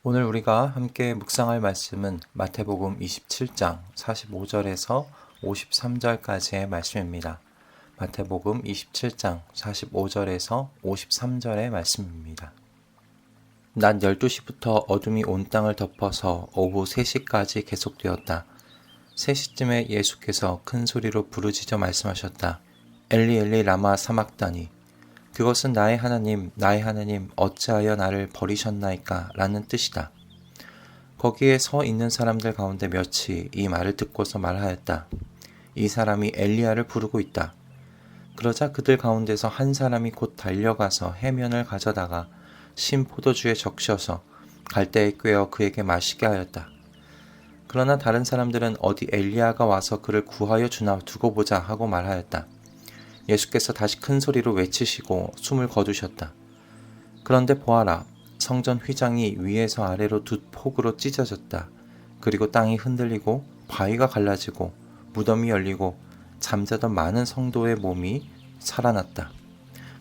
오늘 우리가 함께 묵상할 말씀은 마태복음 27장 45절에서 53절까지의 말씀입니다. 마태복음 27장 45절에서 53절의 말씀입니다. 낮 12시부터 어둠이 온 땅을 덮어서 오후 3시까지 계속되었다. 3시쯤에 예수께서 큰 소리로 부르짖어 말씀하셨다. 엘리 엘리 라마 사막다니, 그것은 나의 하나님 어찌하여 나를 버리셨나이까 라는 뜻이다. 거기에 서 있는 사람들 가운데 몇이 이 말을 듣고서 말하였다. 이 사람이 엘리야를 부르고 있다. 그러자 그들 가운데서 한 사람이 곧 달려가서 해면을 가져다가 신 포도주에 적셔서 갈대에 꿰어 그에게 마시게 하였다. 그러나 다른 사람들은 어디 엘리야가 와서 그를 구하여 주나 두고 보자 하고 말하였다. 예수께서 다시 큰 소리로 외치시고 숨을 거두셨다. 그런데 보아라, 성전 휘장이 위에서 아래로 두 폭으로 찢어졌다. 그리고 땅이 흔들리고 바위가 갈라지고 무덤이 열리고 잠자던 많은 성도의 몸이 살아났다.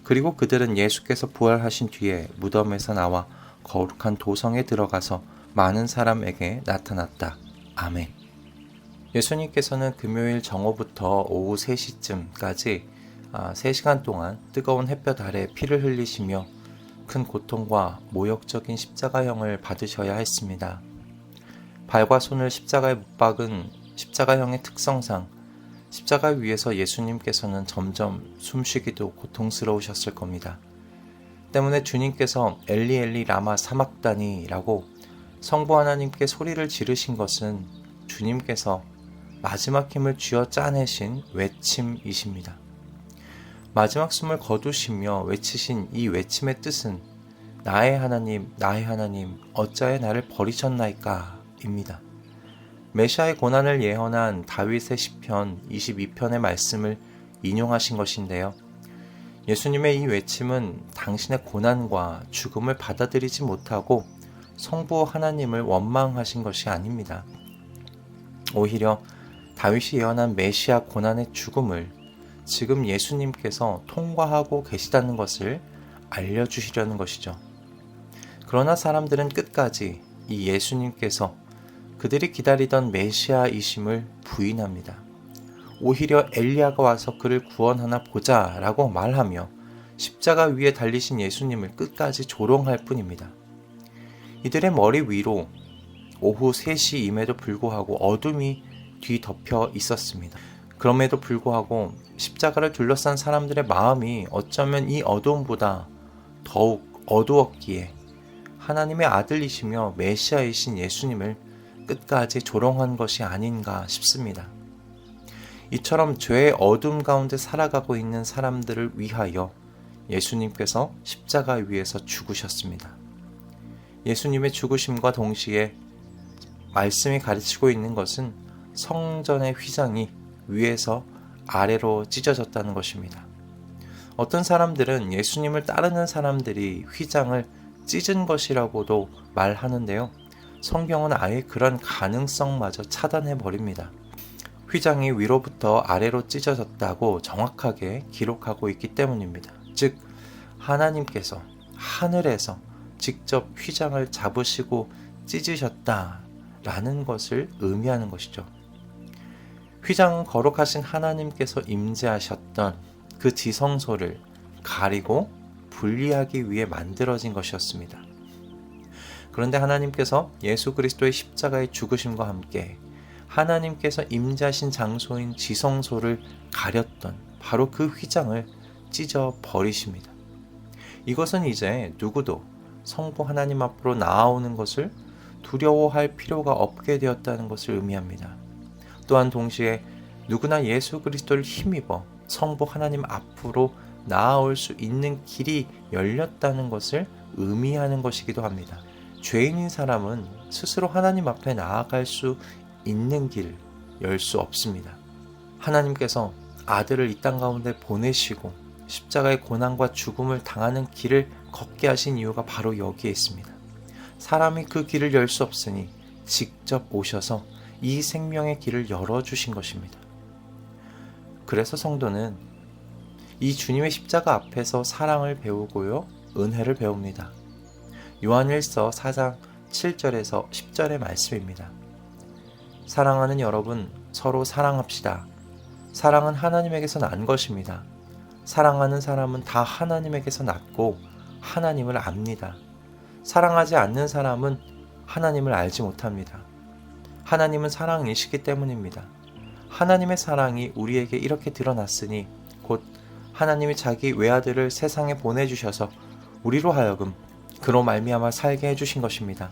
그리고 그들은 예수께서 부활하신 뒤에 무덤에서 나와 거룩한 도성에 들어가서 많은 사람에게 나타났다. 아멘. 예수님께서는 금요일 정오부터 오후 3시쯤까지 3시간 동안 뜨거운 햇볕 아래 피를 흘리시며 큰 고통과 모욕적인 십자가형을 받으셔야 했습니다. 발과 손을 십자가에 못 박은 십자가형의 특성상 십자가 위에서 예수님께서는 점점 숨쉬기도 고통스러우셨을 겁니다. 때문에 주님께서 엘리 엘리 라마 사막다니 라고 성부 하나님께 소리를 지르신 것은 주님께서 마지막 힘을 쥐어 짜내신 외침이십니다. 마지막 숨을 거두시며 외치신 이 외침의 뜻은 나의 하나님 어찌하여 나를 버리셨나이까 입니다. 메시아의 고난을 예언한 다윗의 시편 22편의 말씀을 인용하신 것인데요. 예수님의 이 외침은 당신의 고난과 죽음을 받아들이지 못하고 성부 하나님을 원망하신 것이 아닙니다. 오히려 다윗이 예언한 메시아 고난의 죽음을 지금 예수님께서 통과하고 계시다는 것을 알려주시려는 것이죠. 그러나 사람들은 끝까지 이 예수님께서 그들이 기다리던 메시아이심을 부인합니다. 오히려 엘리야가 와서 그를 구원하나 보자 라고 말하며 십자가 위에 달리신 예수님을 끝까지 조롱할 뿐입니다. 이들의 머리 위로 오후 3시임에도 불구하고 어둠이 뒤덮여 있었습니다. 그럼에도 불구하고 십자가를 둘러싼 사람들의 마음이 어쩌면 이 어두움보다 더욱 어두웠기에 하나님의 아들이시며 메시아이신 예수님을 끝까지 조롱한 것이 아닌가 싶습니다. 이처럼 죄의 어둠 가운데 살아가고 있는 사람들을 위하여 예수님께서 십자가 위에서 죽으셨습니다. 예수님의 죽으심과 동시에 말씀이 가르치고 있는 것은 성전의 휘장이 위에서 아래로 찢어졌다는 것입니다. 어떤 사람들은 예수님을 따르는 사람들이 휘장을 찢은 것이라고도 말하는데요. 성경은 아예 그런 가능성마저 차단해버립니다. 휘장이 위로부터 아래로 찢어졌다고 정확하게 기록하고 있기 때문입니다. 즉, 하나님께서 하늘에서 직접 휘장을 잡으시고 찢으셨다라는 것을 의미하는 것이죠. 휘장은 거룩하신 하나님께서 임재하셨던 그 지성소를 가리고 분리하기 위해 만들어진 것이었습니다. 그런데 하나님께서 예수 그리스도의 십자가의 죽으심과 함께 하나님께서 임재하신 장소인 지성소를 가렸던 바로 그 휘장을 찢어 버리십니다. 이것은 이제 누구도 성부 하나님 앞으로 나아오는 것을 두려워할 필요가 없게 되었다는 것을 의미합니다. 또한 동시에 누구나 예수 그리스도를 힘입어 성부 하나님 앞으로 나아올 수 있는 길이 열렸다는 것을 의미하는 것이기도 합니다. 죄인인 사람은 스스로 하나님 앞에 나아갈 수 있는 길 열 수 없습니다. 하나님께서 아들을 이 땅 가운데 보내시고 십자가의 고난과 죽음을 당하는 길을 걷게 하신 이유가 바로 여기에 있습니다. 사람이 그 길을 열 수 없으니 직접 오셔서 이 생명의 길을 열어주신 것입니다. 그래서 성도는 이 주님의 십자가 앞에서 사랑을 배우고요, 은혜를 배웁니다. 요한일서 4장 7절에서 10절의 말씀입니다. 사랑하는 여러분, 서로 사랑합시다. 사랑은 하나님에게서 난 것입니다. 사랑하는 사람은 다 하나님에게서 났고 하나님을 압니다. 사랑하지 않는 사람은 하나님을 알지 못합니다. 하나님은 사랑이시기 때문입니다. 하나님의 사랑이 우리에게 이렇게 드러났으니 곧 하나님이 자기 외아들을 세상에 보내주셔서 우리로 하여금 그로 말미암아 살게 해주신 것입니다.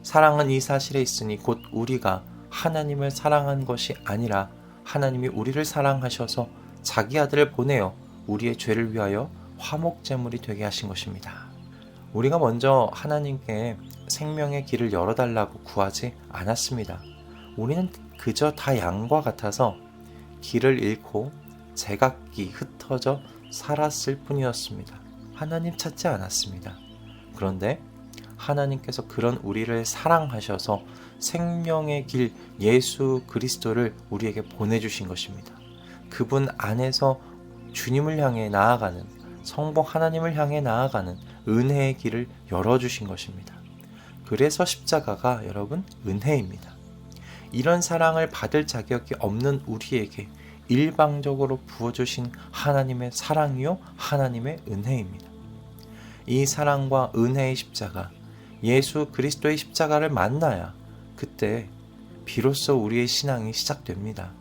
사랑은 이 사실에 있으니 곧 우리가 하나님을 사랑한 것이 아니라 하나님이 우리를 사랑하셔서 자기 아들을 보내어 우리의 죄를 위하여 화목제물이 되게 하신 것입니다. 우리가 먼저 하나님께 생명의 길을 열어달라고 구하지 않았습니다. 우리는 그저 다 양과 같아서 길을 잃고 제각기 흩어져 살았을 뿐이었습니다. 하나님 찾지 않았습니다. 그런데 하나님께서 그런 우리를 사랑하셔서 생명의 길 예수 그리스도를 우리에게 보내주신 것입니다. 그분 안에서 주님을 향해 나아가는, 성부 하나님을 향해 나아가는 은혜의 길을 열어주신 것입니다. 그래서 십자가가 여러분 은혜입니다. 이런 사랑을 받을 자격이 없는 우리에게 일방적으로 부어주신 하나님의 사랑이요 하나님의 은혜입니다. 이 사랑과 은혜의 십자가, 예수 그리스도의 십자가를 만나야 그때 비로소 우리의 신앙이 시작됩니다.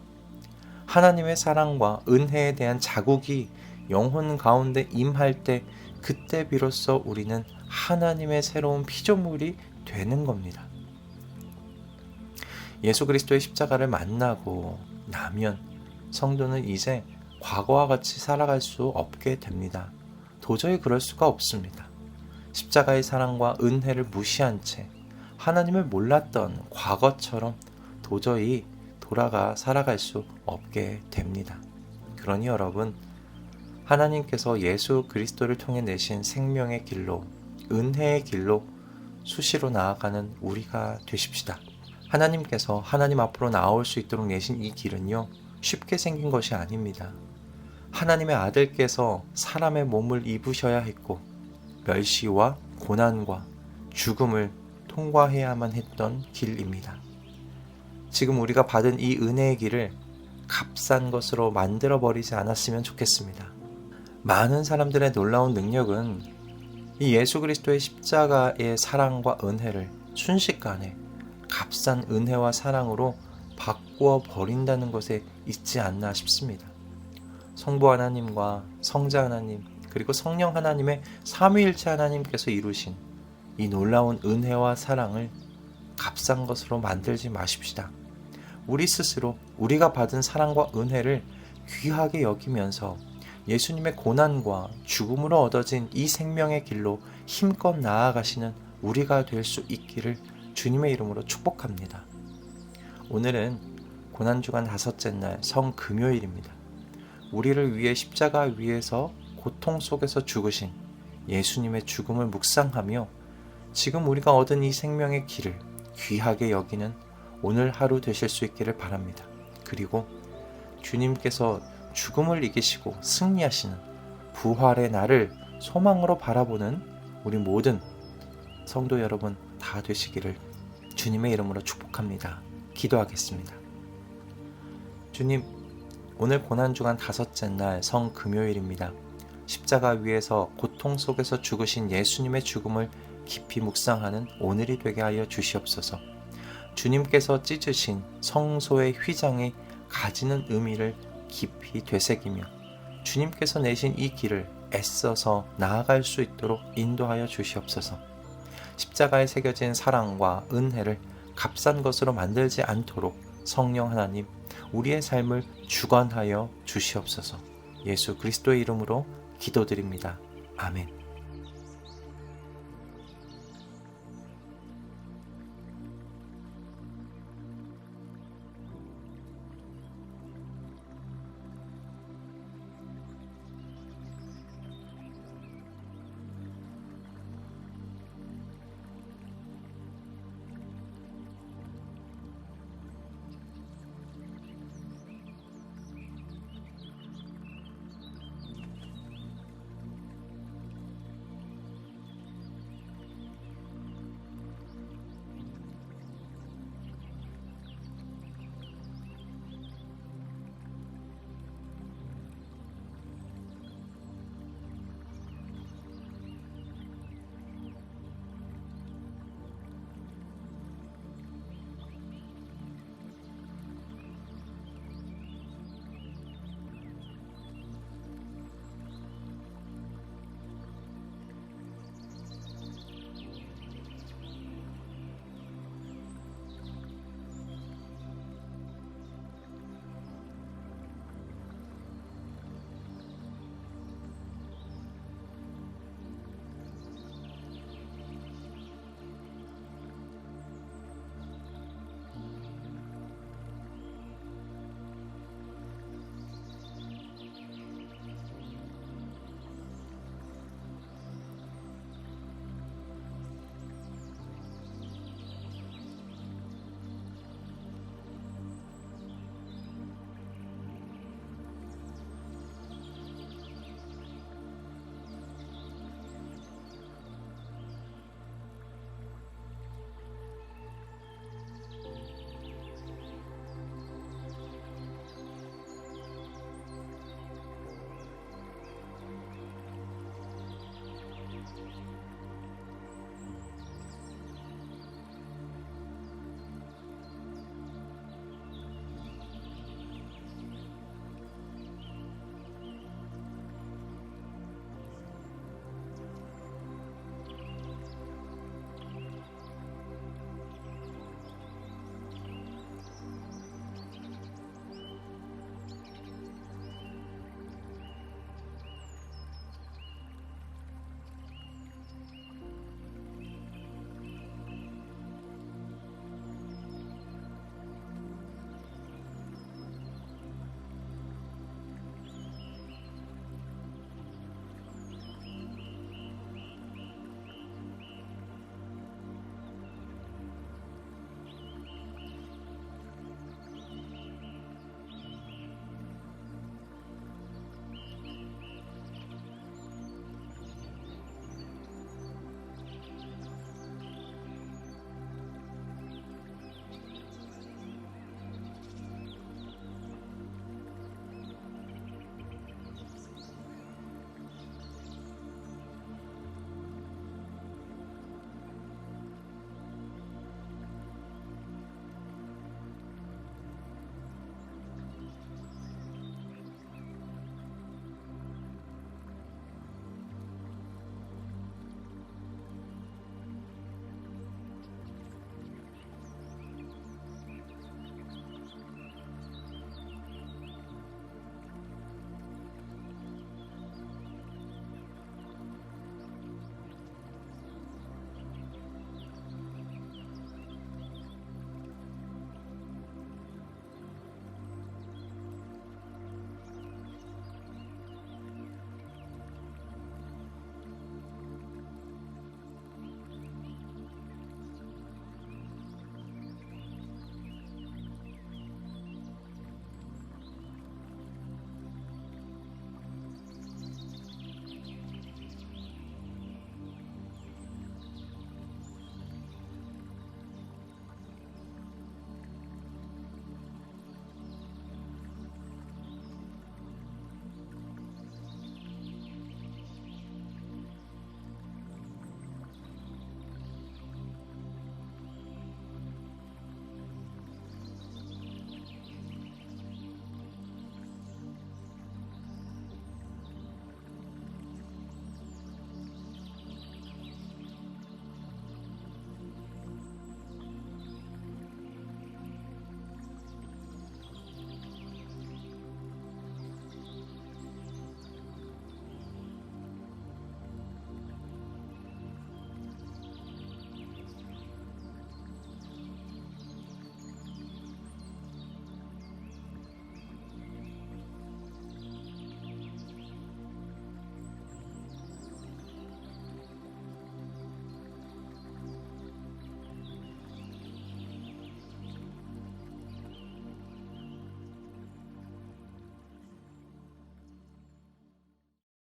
하나님의 사랑과 은혜에 대한 자국이 영혼 가운데 임할 때 그때 비로소 우리는 하나님의 새로운 피조물이 되는 겁니다. 예수 그리스도의 십자가를 만나고 나면 성도는 이제 과거와 같이 살아갈 수 없게 됩니다. 도저히 그럴 수가 없습니다. 십자가의 사랑과 은혜를 무시한 채 하나님을 몰랐던 과거처럼 도저히 돌아가 살아갈 수 없게 됩니다. 그러니 여러분, 하나님께서 예수 그리스도를 통해 내신 생명의 길로, 은혜의 길로 수시로 나아가는 우리가 되십시다. 하나님께서 하나님 앞으로 나올 수 있도록 내신 이 길은요, 쉽게 생긴 것이 아닙니다. 하나님의 아들께서 사람의 몸을 입으셔야 했고 멸시와 고난과 죽음을 통과해야만 했던 길입니다. 지금 우리가 받은 이 은혜의 길을 값싼 것으로 만들어버리지 않았으면 좋겠습니다. 많은 사람들의 놀라운 능력은 이 예수 그리스도의 십자가의 사랑과 은혜를 순식간에 값싼 은혜와 사랑으로 바꾸어 버린다는 것에 있지 않나 싶습니다. 성부 하나님과 성자 하나님 그리고 성령 하나님의 삼위일체 하나님께서 이루신 이 놀라운 은혜와 사랑을 값싼 것으로 만들지 마십시다. 우리 스스로 우리가 받은 사랑과 은혜를 귀하게 여기면서 예수님의 고난과 죽음으로 얻어진 이 생명의 길로 힘껏 나아가시는 우리가 될 수 있기를 주님의 이름으로 축복합니다. 오늘은 고난주간 5째 날 성금요일입니다. 우리를 위해 십자가 위에서 고통 속에서 죽으신 예수님의 죽음을 묵상하며 지금 우리가 얻은 이 생명의 길을 귀하게 여기는 오늘 하루 되실 수 있기를 바랍니다. 그리고 주님께서 죽음을 이기시고 승리하시는 부활의 날을 소망으로 바라보는 우리 모든 성도 여러분 다 되시기를 주님의 이름으로 축복합니다. 기도하겠습니다. 주님, 오늘 고난주간 5째 날 성금요일입니다. 십자가 위에서 고통 속에서 죽으신 예수님의 죽음을 깊이 묵상하는 오늘이 되게 하여 주시옵소서. 주님께서 찢으신 성소의 휘장이 가지는 의미를 깊이 되새기며 주님께서 내신 이 길을 애써서 나아갈 수 있도록 인도하여 주시옵소서. 십자가에 새겨진 사랑과 은혜를 값싼 것으로 만들지 않도록 성령 하나님 우리의 삶을 주관하여 주시옵소서. 예수 그리스도의 이름으로 기도드립니다. 아멘.